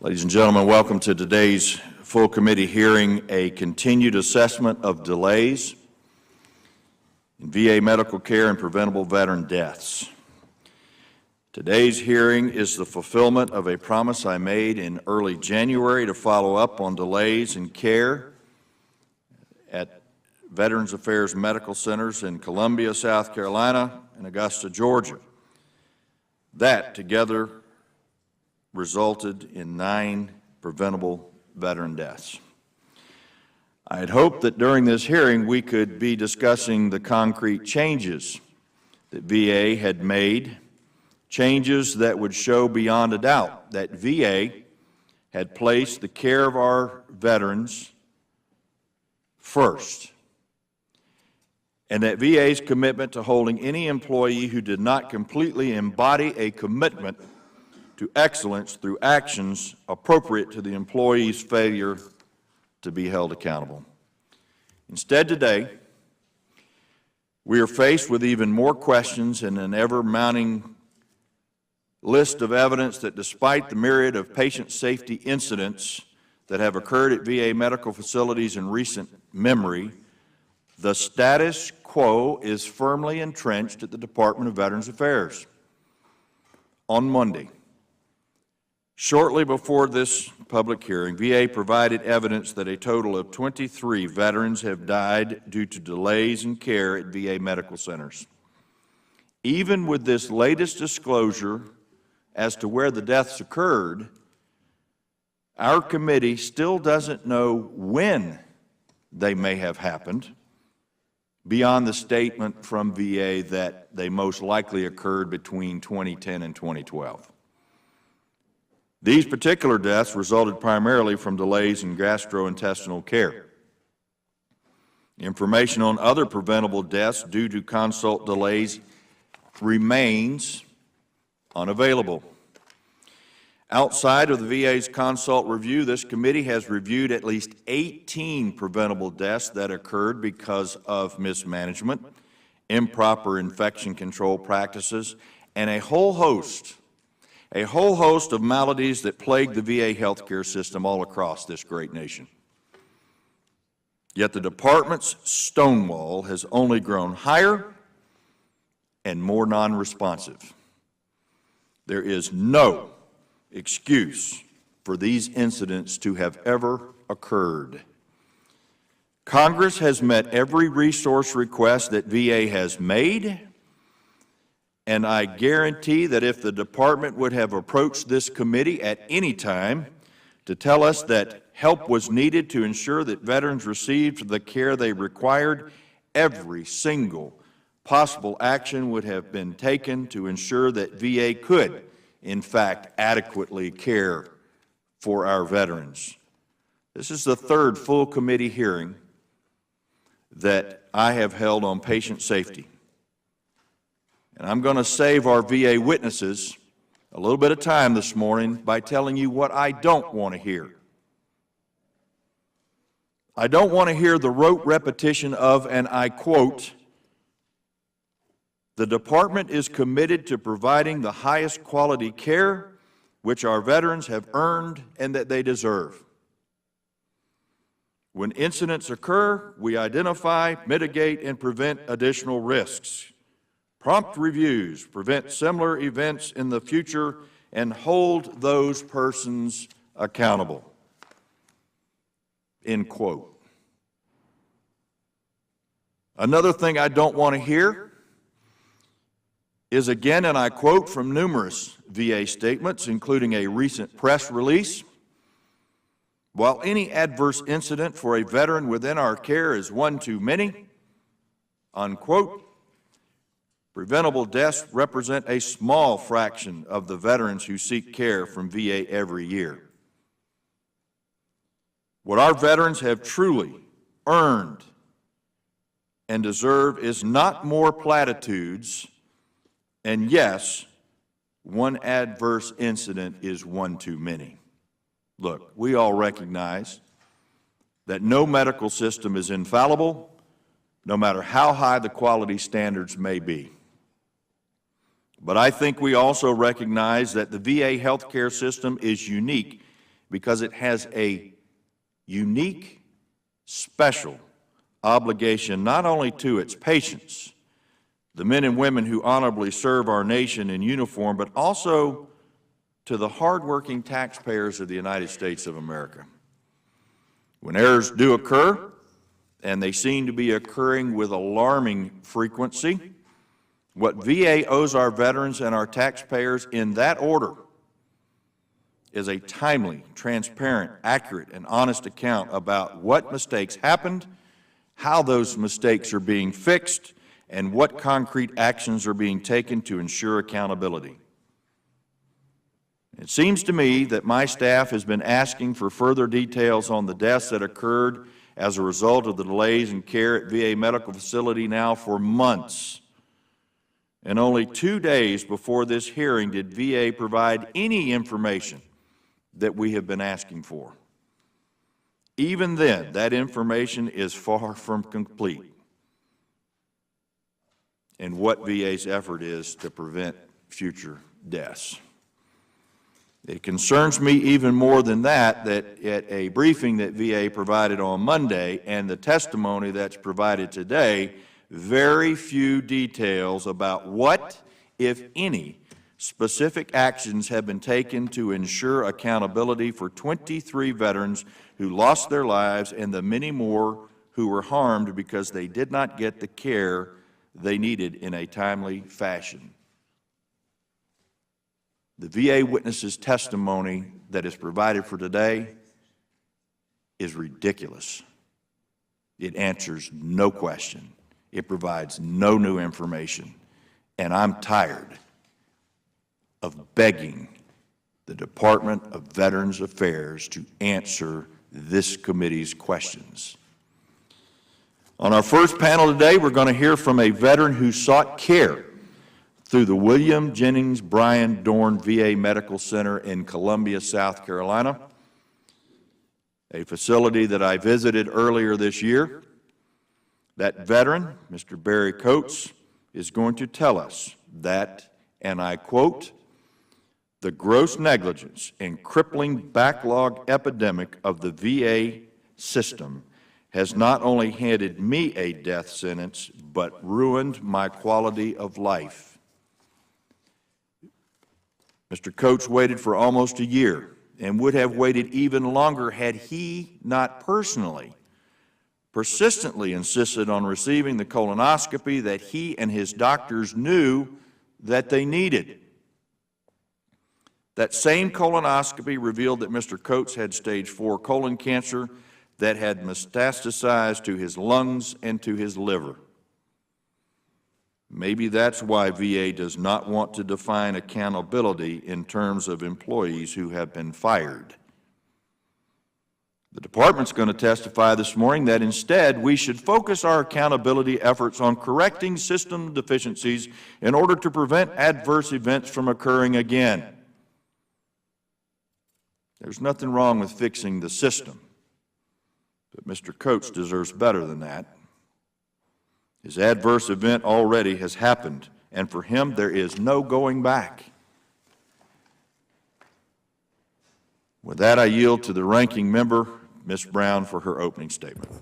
Ladies and gentlemen, welcome to today's full committee hearing, a continued assessment of delays in VA medical care and preventable veteran deaths. Today's hearing is the fulfillment of a promise I made in early January to follow up on delays in care at Veterans Affairs Medical Centers in Columbia, South Carolina, and Augusta, Georgia. That together resulted in 9 preventable veteran deaths. I had hoped that during this hearing we could be discussing the concrete changes that VA had made, changes that would show beyond a doubt that VA had placed the care of our veterans first, and that VA's commitment to holding any employee who did not completely embody a commitment to excellence through actions appropriate to the employee's failure to be held accountable. Instead, today, we are faced with even more questions and an ever-mounting list of evidence that despite the myriad of patient safety incidents that have occurred at VA medical facilities in recent memory, the status quo is firmly entrenched at the Department of Veterans Affairs. On Monday, shortly before this public hearing, VA provided evidence that a total of 23 veterans have died due to delays in care at VA medical centers. Even with this latest disclosure as to where the deaths occurred, our committee still doesn't know when they may have happened, beyond the statement from VA that they most likely occurred between 2010 and 2012. These particular deaths resulted primarily from delays in gastrointestinal care. Information on other preventable deaths due to consult delays remains unavailable. Outside of the VA's consult review, this committee has reviewed at least 18 preventable deaths that occurred because of mismanagement, improper infection control practices, and a whole host of maladies that plague the VA healthcare system all across this great nation. Yet the department's stonewall has only grown higher and more non-responsive. There is no excuse for these incidents to have ever occurred. Congress has met every resource request that VA has made, and I guarantee that if the department would have approached this committee at any time to tell us that help was needed to ensure that veterans received the care they required, every single possible action would have been taken to ensure that VA could, in fact, adequately care for our veterans. This is the third full committee hearing that I have held on patient safety. And I'm going to save our VA witnesses a little bit of time this morning by telling you what I don't want to hear. I don't want to hear the rote repetition of, and I quote, "The department is committed to providing the highest quality care which our veterans have earned and that they deserve. When incidents occur, we identify, mitigate, and prevent additional risks. Prompt reviews prevent similar events in the future and hold those persons accountable." End quote. Another thing I don't want to hear is again, and I quote from numerous VA statements, including a recent press release, "While any adverse incident for a veteran within our care is one too many," unquote, "preventable deaths represent a small fraction of the veterans who seek care from VA every year. What our veterans have truly earned and deserve is not more platitudes, and yes, one adverse incident is one too many." Look, we all recognize that no medical system is infallible, no matter how high the quality standards may be. But I think we also recognize that the VA healthcare system is unique because it has a unique, special obligation not only to its patients, the men and women who honorably serve our nation in uniform, but also to the hardworking taxpayers of the United States of America. When errors do occur, and they seem to be occurring with alarming frequency, what VA owes our veterans and our taxpayers in that order is a timely, transparent, accurate, and honest account about what mistakes happened, how those mistakes are being fixed, and what concrete actions are being taken to ensure accountability. It seems to me that my staff has been asking for further details on the deaths that occurred as a result of the delays in care at VA Medical Facility now for months. And only 2 days before this hearing did VA provide any information that we have been asking for. Even then, that information is far from complete in what VA's effort is to prevent future deaths. It concerns me even more than that at a briefing that VA provided on Monday and the testimony that's provided today, very few details about what, if any, specific actions have been taken to ensure accountability for 23 veterans who lost their lives and the many more who were harmed because they did not get the care they needed in a timely fashion. The VA witness's testimony that is provided for today is ridiculous. It answers no question. It provides no new information. And I'm tired of begging the Department of Veterans Affairs to answer this committee's questions. On our first panel today, we're going to hear from a veteran who sought care through the William Jennings Bryan Dorn VA Medical Center in Columbia, South Carolina, a facility that I visited earlier this year. That veteran, Mr. Barry Coates, is going to tell us that, and I quote, "The gross negligence and crippling backlog epidemic of the VA system has not only handed me a death sentence, but ruined my quality of life." Mr. Coates waited for almost a year and would have waited even longer had he not personally, persistently insisted on receiving the colonoscopy that he and his doctors knew that they needed. That same colonoscopy revealed that Mr. Coates had stage 4 colon cancer that had metastasized to his lungs and to his liver. Maybe that's why VA does not want to define accountability in terms of employees who have been fired. The Department's going to testify this morning that instead we should focus our accountability efforts on correcting system deficiencies in order to prevent adverse events from occurring again. There's nothing wrong with fixing the system, but Mr. Coates deserves better than that. His adverse event already has happened, and for him there is no going back. With that, I yield to the ranking member, Ms. Brown, for her opening statement.